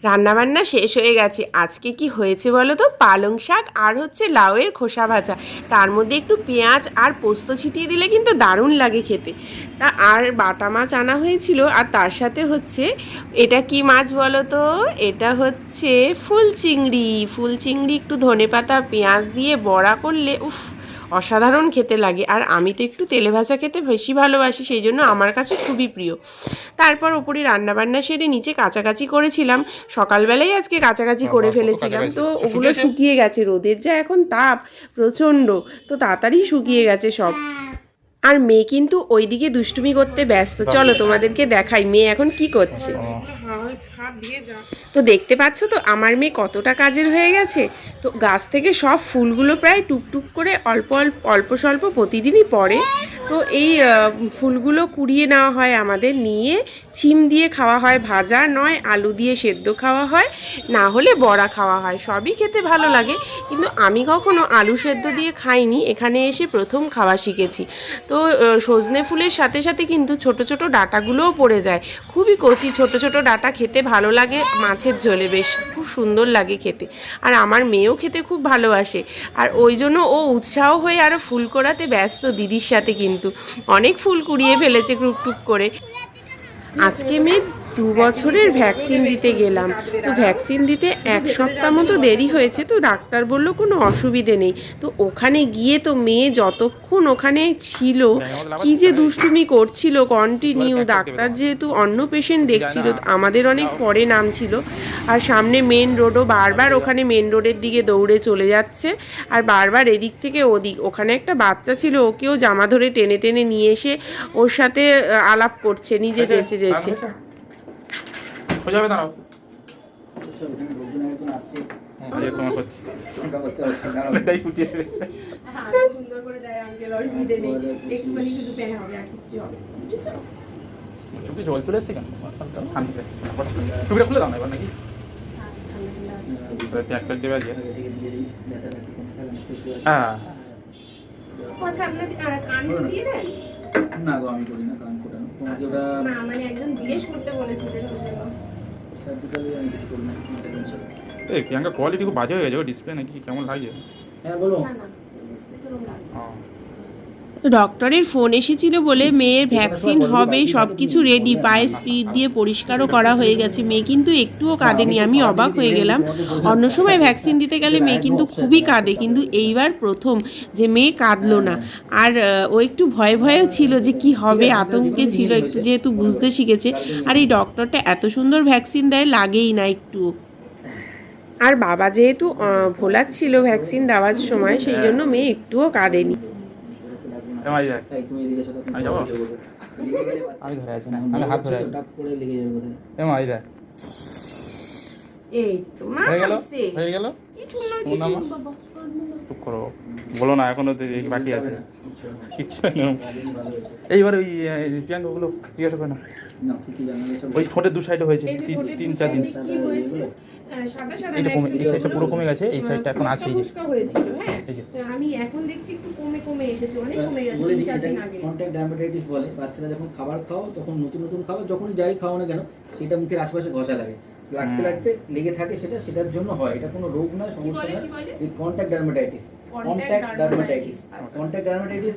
রান্নাবান্না শেষ হয়ে গেছে। আজকে কি হয়েছে বলো তো, পালং শাক আর হচ্ছে লাউয়ের খোসা ভাজা, তার মধ্যে একটু পেঁয়াজ আর পোস্ত ছিটিয়ে দিলে কিন্তু দারুণ লাগে খেতে। তা আর বাটা মাছ আনা হয়েছিল, আর তার সাথে হচ্ছে এটা কি মাছ বলো তো, এটা হচ্ছে ফুল চিংড়ি। ফুল চিংড়ি একটু ধনেপাতা পেঁয়াজ দিয়ে বড়া করলে উফ, অসাধারণ খেতে লাগে। আর আমি তো একটু তেলে ভাজা খেতে বেশি ভালোবাসি, সেই জন্য আমার কাছে খুবই প্রিয়। তারপর ওপরে রান্নাবান্না সেরে নিচে কাচাকাচি করেছিলাম, সকালবেলায় আজকে কাচাকাচি করে ফেলেছিলাম। তো ওগুলো শুকিয়ে গেছে, রোদের যা এখন তাপ প্রচণ্ড, তো তাড়াতাড়ি শুকিয়ে গেছে সব। আর মেয়ে কিন্তু ওইদিকে দুষ্টুমি করতে ব্যস্ত। চলো তোমাদেরকে দেখাই মেয়ে এখন কি করছে। তো দেখতে পাচ্ছ তো আমার মেয়ে কতটা কাজের হয়ে গেছে। তো গাছ থেকে সব ফুলগুলো প্রায় টুকটুক করে অল্প অল্প স্বল্প প্রতিদিনই পড়ে। তো এই ফুলগুলো কুড়িয়ে নেওয়া হয় আমাদের, নিয়ে ছিম দিয়ে খাওয়া হয়, ভাজা নয় আলু দিয়ে সেদ্ধ খাওয়া হয়, না হলে বড়া খাওয়া হয়। সবই খেতে ভালো লাগে, কিন্তু আমি কখনো আলু সেদ্ধ দিয়ে খাইনি, এখানে এসে প্রথম খাওয়া শিখেছি। তো সজনে ফুলের সাথে সাথে কিন্তু ছোট ছোট ডাঁটাগুলোও পড়ে যায়, খুবই কচি ছোট ছোট ডাঁটা, খেতে ভালো লাগে মাছের ঝোলে, বেশ খুব সুন্দর লাগে খেতে। আর আমার মেয়েও খেতে খুব ভালোবাসে, আর ওই জন্য ও উৎসাহ হয়ে আরও ফুল কোড়াতে ব্যস্ত দিদির সাথে। কিন্তু অনেক ফুল কুড়িয়ে ফেলেছে টুকটুক করে। আজকে মেয়ে 2 বছরের ভ্যাকসিন দিতে গেলাম। তো ভ্যাকসিন দিতে 1 সপ্তাহ মতো দেরি হয়েছে, তো ডাক্তার বলল কোনো অসুবিধে নেই। তো ওখানে গিয়ে তো মেয়ে যতক্ষণ ওখানে ছিল কি যে দুষ্টুমি করছিল কন্টিনিউ। ডাক্তার যেহেতু অন্য পেশেন্ট দেখছিল, আমাদের অনেক পরে নাম ছিল, আর সামনে মেন রোডও, বারবার ওখানে মেন রোডের দিকে দৌড়ে চলে যাচ্ছে, আর বারবার এদিক থেকে ওদিক। ওখানে একটা বাচ্চা ছিল, ওকেও জামা ধরে টেনে টেনে নিয়ে এসে ওর সাথে আলাপ করছে, নিজে যেচে যেচে। হয়ে যাবে, দাঁড়াও। চুপি জল চলে এসছে কেন? চুপিটা খুলে দাও না এবার নাকি হ্যাঁ। না গো আমি করি না কান ফোটানো, তোমাকে ওটা না মানে একজন জিজ্ঞেস করতে বলেছিলেন এই প্রিয়াঙ্কা কোয়ালিটি খুব বাজে হয়ে গেছে ডিসপ্লে নাকি, কেমন লাগছে? হ্যাঁ বলো। ডক্টরের ফোন এসেছিল বলে মেয়ের ভ্যাকসিন হবে, সব কিছু রেডি, পায়ে স্পিড দিয়ে পরিষ্কারও করা হয়ে গেছে। মেয়ে কিন্তু একটুও কাঁদেনি, আমি অবাক হয়ে গেলাম। অন্য সময় ভ্যাকসিন দিতে গেলে মেয়ে কিন্তু খুবই কাঁদে, কিন্তু এইবার প্রথম যে মেয়ে কাঁদলো না। আর ও একটু ভয়ে ভয়েও ছিল যে কি হবে, আতঙ্কে ছিল একটু, যেহেতু বুঝতে শিখেছে। আর এই ডক্টরটা এত সুন্দর ভ্যাকসিন দেয়, লাগেই না একটুও। আর বাবা যেহেতু ভোলাচ্ছিল ভ্যাকসিন দেওয়ার সময়, সেই জন্য মেয়ে একটুও কাঁদেনি। আমি ধরে আছি না, আমি হাত ধরে আছি। এমাই দেখ এই তো মা হয়ে গেল, হয়ে গেল। চুপ করো, বলো না, এখনো বাকি আছে কিচ্ছু। এইবার ওই প্রিয়াঙ্কা গুলো জিজ্ঞাসা করে না, ওই ঠোঁটের 2 সাইডে হয়েছে 3-4 দিন। এটা কমে, এই সাইডটা পুরো কমে গেছে, এই সাইডটা এখন আছে। এই যে হয়েছিল, হ্যাঁ আমি এখন দেখছি একটু কমে কমে এসেছে, অনেক কমে গেছে 3-4 দিন আগে। কন্টাক্ট ডায়াবেটিস বলে, বাচ্চারা যখন খাবার খাও তখন নতুন নতুন খাবার যখনই যাই খাও না কেন, সেটা মুখের আশেপাশে ঘষা লাগে, লাগতে লাগতে লেগে থাকে, সেটার জন্য হয়। এটা কোনো রোগ নয়, সমস্যা নয়। এই contact diabetes, contact diabetes, contact diabetes